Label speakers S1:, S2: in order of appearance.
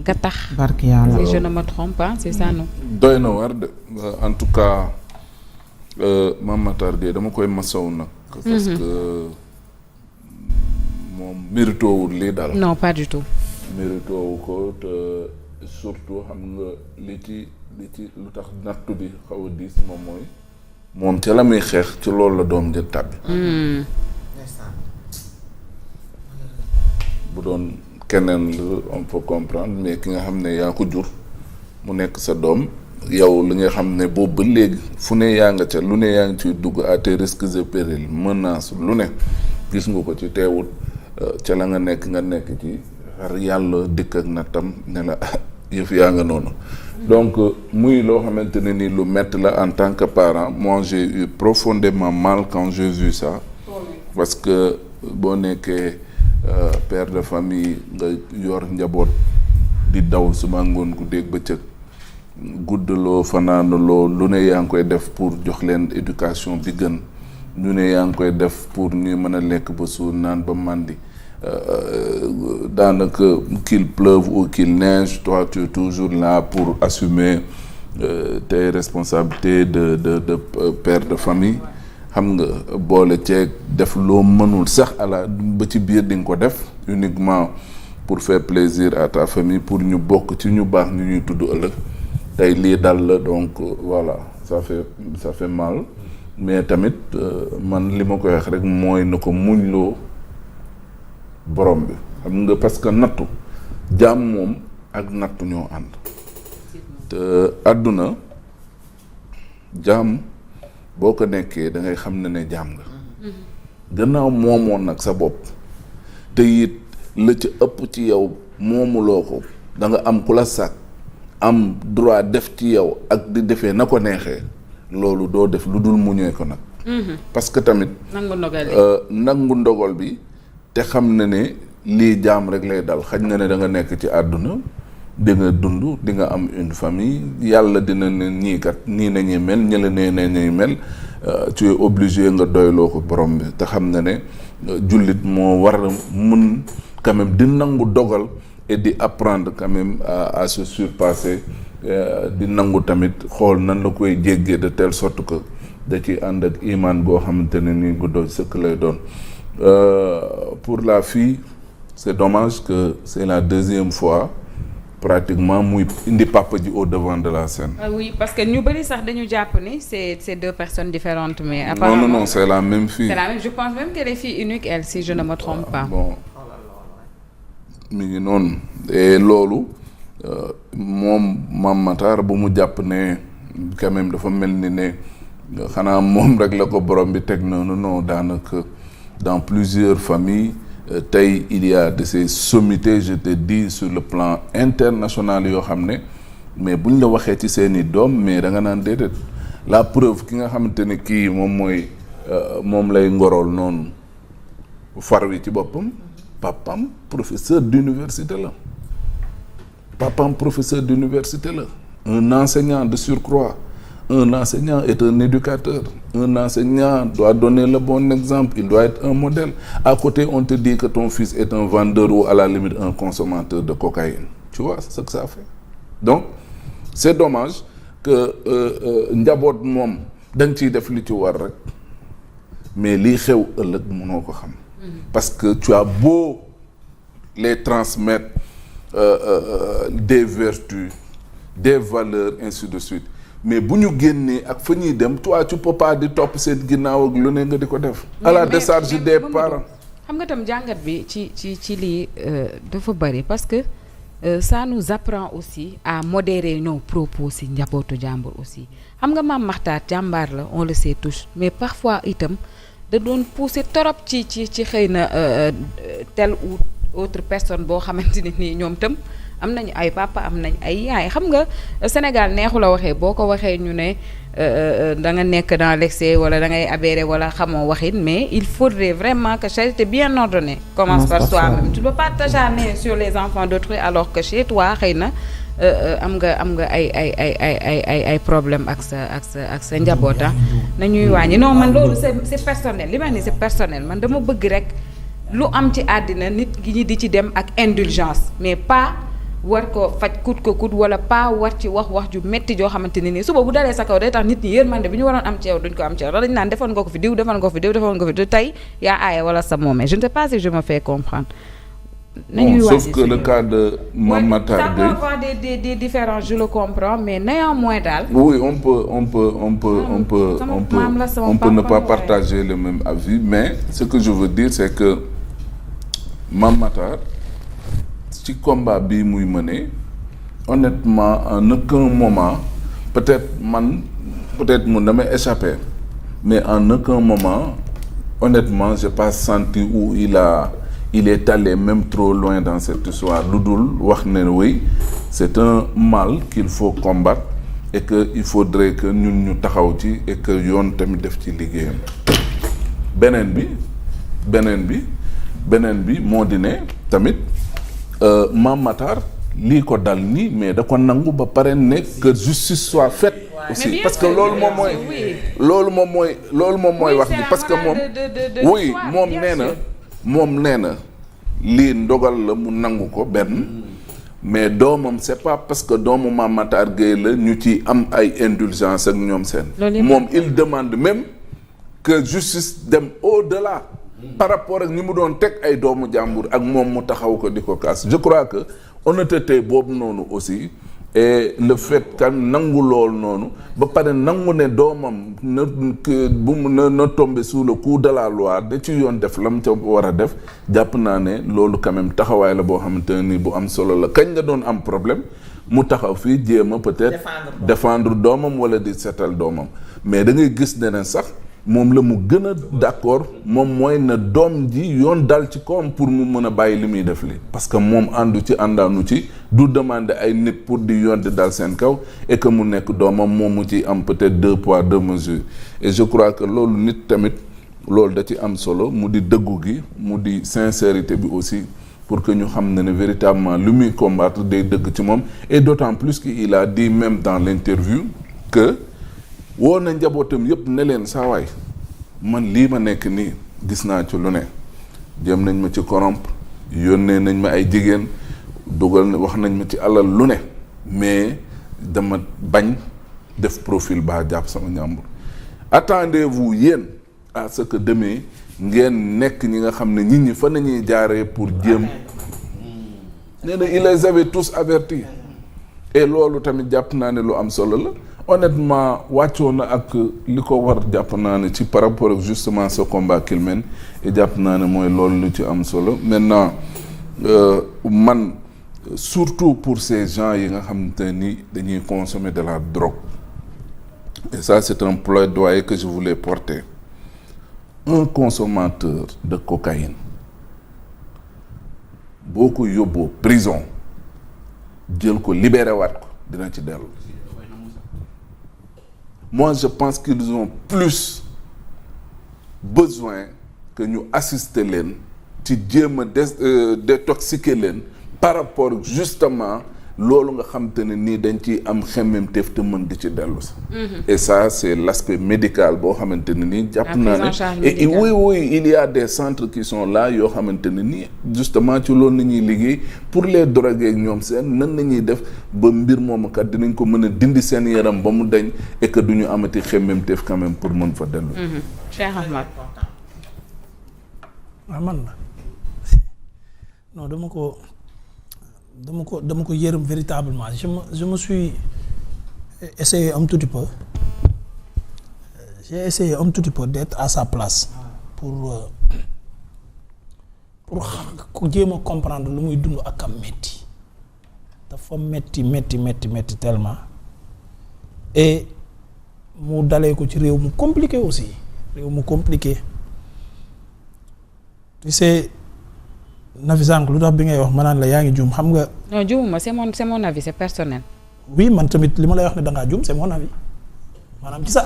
S1: gattax.
S2: barki yàlla
S1: si je ne me trompe pas c'est ça non.
S3: doy na war de en tout cas Mame Matar Gueye dama koy masaw nag. parce que moom mérito wul lii daal.
S1: non pas du tout.
S3: mérito wu ko te surtout xam nga li ci lu tax nattu bi xaw a diis moom mooy moom ca la muy xeex ci loolu la doom ja tàbbi. bu doon keneen la on peut comprendre mais ki nga xam ne yaa ko jur mu nekk sa doom yow li nga xam ne boobu ba léegi fu ne yaa nga ca lu ne yaa ngi ciy dugg à tes risques et périls menace lu ne gis nga ko ci teewut ca la nga nekk ci xar yàlla dikk ak nattam ne la yëf yaa nga noonu donc muy loo xamante ne ni lu metti la en tant que parent moi j'ai eu profondément mal quand j'ai vu ça parce que boo nekkee père de famille nga yor njaboot di daw suba ngoon ku dégg bëccëg guddaloo fanaanaloo lu ne yaa ngi koy def pour jox leen éducation bi gën lu ne yaa ngi koy def pour ñuy mën a lekk ba suur naan ba màndi daanaka qu'il pleuve ou qu'il neige toi tu es toujours là pour assumer tes responsabilités de père de famille xam nga boole ceeg def loo mënul sax ba ci biir di nga ko def uniquement pour faire plaisir à ta famille pour ñu bokk ci ñu baax ñu ñuy tudd ëllëg tey lii dal la donc voilà ça fait mal mais tamit man li ma koy wax rek mooy na ko muñ loo borom bi xam nga parce que nattu jaam moom ak nattu ñoo ànd te àdduna jaam boo ko nekkee da ngay xam ne jaam nga gannaaw moomoon nag sa bopp te it la ci ëpp ci yow moomuloo ko da nga am ku la sàkk am droit def ci yow ak di defee na ko neexee loolu doo def lu dul muñee ko nag parce que tamit nangu ndogal bi te xam na ne lii jaam rek lay dal xaj na ne da nga nekk ci àdduna di nga dund di nga am une famille yàlla dina ne ñii kat nii nañuy mel ñëla nee nañuy mel tu es obligé nga doyloo ko borom bi te xam na ne jullit moo war a mun quand même di nangu dogal et di apprendre quand même à se surpasser di nangu tamit xool nan la koy jéggee de telle sorte que da ci ànd ak iman goo xamante ne nii gu doy sëkk lay doon pour la fille c'est dommage que c'est la deuxième fois pratiquement muy indi papa ji au devant de la scène.
S1: Oui parce que ñu bëri sax dañu jàpp ni c'est deux personnes différentes mais apparemment
S3: non c'est la même fille.
S1: C'est la même je pense même qu'elle est fille unique elle si je ne me trompe pas.
S3: Bon mi ngi noonu et loolu moom Mame Matar bu mu jàpp ne quand même dafa mel ni ne xanaa moom rek la ko borom bi teg noonu non daanaka dans plusieurs familles. Tey il y a de ces sommités je te dis sur le plan international yoo xam ne mais buñ la waxee ci seeni doom mais da nga naan déedéet la preuve ki nga xamante ne kii moom lay ngorool noonu far wi ci boppam papam professeur d'université la un enseignant de surcroît. Un enseignant est un éducateur. Un enseignant doit donner le bon exemple. Il doit être un modèle. À côté, on te dit que ton fils est un vendeur ou à la limite un consommateur de cocaïne. Tu vois ce que ça fait. Donc, c'est dommage que njaboot moom da nga ciy def li ci war rek mais lii xew ëllëg mënoo ko xam. Parce que tu as beau les transmettre des vertus, des valeurs, ainsi de suite. Mais bu ñu génnee ak fa ñuy dem toi tu peux pas di topp seen ginnaaw ak lu ne nga di ko def. à la décharge des parents.
S1: xam nga tam jàngat bi ci lii dafa bari parce que ça nous apprend aussi à modérer nos propos si njabootu jàmbur aussi xam nga Mame Makhtar jàmbaar la on le sait tous mais parfois itam da doon pousser torop ci xëy na telle ou autre personne boo xamante ne nii ñoom tam. am nañu ay papa am nañ ay yaay xam nga Sénégal neexu la waxee boo ko waxee ñu ne da nga nekk dans l'excès wala da ngay aberrer wala xamoo waxin mais il faudrait vraiment que charité bien ordonnée commence par soi-même. Tu ne peux pas t'acharner sur les enfants d'autrui alors que chez toi xëy na am nga ay problème ak sa njaboota nañuy wàññi non man loolu c'est personnel li ma ni c'est personnel man dama bëgg rek lu am ci àddina nit gi ñi di ci dem ak indulgence mais pas war ko faj kut ko kut wala pas war ci wax ju métti joo xamante ne nii suba bu dalee sa kaw day tax nit ñi yërmande bi ñu waroon am ci yow duñ ko am ci yow dañ naan defoon nga ko fi diw defoon nga ko fi diw defoon nga ko fi tey yaa aaye wala sa moomee je ne sais pas si je me fais comprendre.
S3: Bon, sauf que le cas de Mame Matar Gueye, ça
S1: peut avoir des différences, je le comprends, mais néanmoins daal.
S3: Oui, on peut ne pas partager le même avis, mais ce que je veux dire c'est que Mame Matar ci combat bi muy mené, honnêtement en aucun moment peut-être mun na ma échappé, mais en aucun moment honnêtement j'ai pas senti où il est allé même trop loin dans cette histoire lu dul wax ne oui c'est un mal qu'il faut combattre et que il faudrait que ñun ñu taxaw ci et que yoon tamit def ci liggéeyam. beneen bi moo di ne tamit Mame Matar lii ko dal nii mais da ko nangu ba pare ne que justice soit faite aussi parce que loolu moom mooy wax ji parce que moom nee na lii ndogal la mu nangu ko benn mais doomam c'est pas parce que doomu Mame Matar Gueye la ñu ci am ay indulgence ak ñoom seen moom il demande même que justice dem au-delà par rapport ak ñi mu doon teg ay doomu jàmbur ak moom mu taxaw ko di ko kaas je crois que honnêteté boobu noonu aussi et le fait que nangu lool noonu ba pare nangu ne doomam na tomber sous le coup de la loi da ci yoon def la mu ca war a def jàpp naa ne loolu quand même taxawaay la boo xamante ne ni bu am solo la kañ nga doon am problème mu taxaw fii jéem a peut-être défendre doomam wala di seetal doomam mais da ngay gis ne sax moom la mu gën a d'accord moom mooy na doom ji yoon dal ci kawam pour mu mën a bàyyi li muy def li parce que moom àndaanu ci du demander ay nit pour di yoon di dal seen kaw et que mu nekk doomam moom mu ci am peut-être 2 poids 2 mesures et je crois que loolu nit tamit loolu da ci am solo mu di dëggu gi mu di sincérité bi aussi pour que ñu xam ne véritablement lu muy combattre day dëgg ci moom et d'autant plus qu'il a dit même dans l'interview que woo na njabootam yëpp ne leen saa waay man lii ma nekk nii gis naa ci lu ne jëm nañ ma ci corrompre yónnee nañ ma ay jigéen dugal wax nañ ma ci alal lu ne mais dama bañ def profil ba jàpp sama njàmbur attendez-vous yéen à ce que demain ngeen nekk ñi nga xam ne nit ñi fa nañuy jaaree pour jéem nee na il les avait tous avertis et loolu tamit jàpp naa ne lu am solo la honnêtement wàccoo na ak li ko war jàpp naa ne ci par rapport ak justement ce combat qu'il mène et jàpp naa ne mooy loolu lu ci am solo maintenant man surtout pour ces gens yi nga xamante ni dañuy consommer de la drogue et ça c'est un plaidoyer que je voulais porter un consommateur de cocaïne boo ko yóbboo prison jël ko libéré waat ko dina ci dellu. Moi, je pense qu'ils ont plus besoin que ñu assister leen ci jéem a détoxiquer leen par rapport justement loolu nga xam te ne nii dañ ciy am xemmemteef te mën di ci dellu si. Et ça c'est l'aspect médical boo xamante ne nii jàpp naa ne et oui il y a des centres qui sont là yoo xamante ne nii justement ci loolu la ñuy liggéey pour les droguer ak ñoom seen nan la ñuy def ba mbir moomu kat dinañ ko mën a dindi seen yaram ba mu dañ et que du ñu amati xemmemteef quand même pour mën fa dellu.
S1: Cheikh Ahmad.
S2: man la non dama ko yërëm véritablement je me suis essayé un tout petit peu d'être à sa place pour ko jéem a comprendre lu muy dund ak am metti dafa metti tellement et mu dalee ko ci réew mu compliqué aussi tu sais Nafi sànq lu tax bi ngay wax ma naan la yaa ngi juum xam nga.
S1: non juumuma c'est mon avis c'est personnel.
S2: oui man tamit li ma lay wax ne da ngaa juum c'est mon avis maanaam ci sa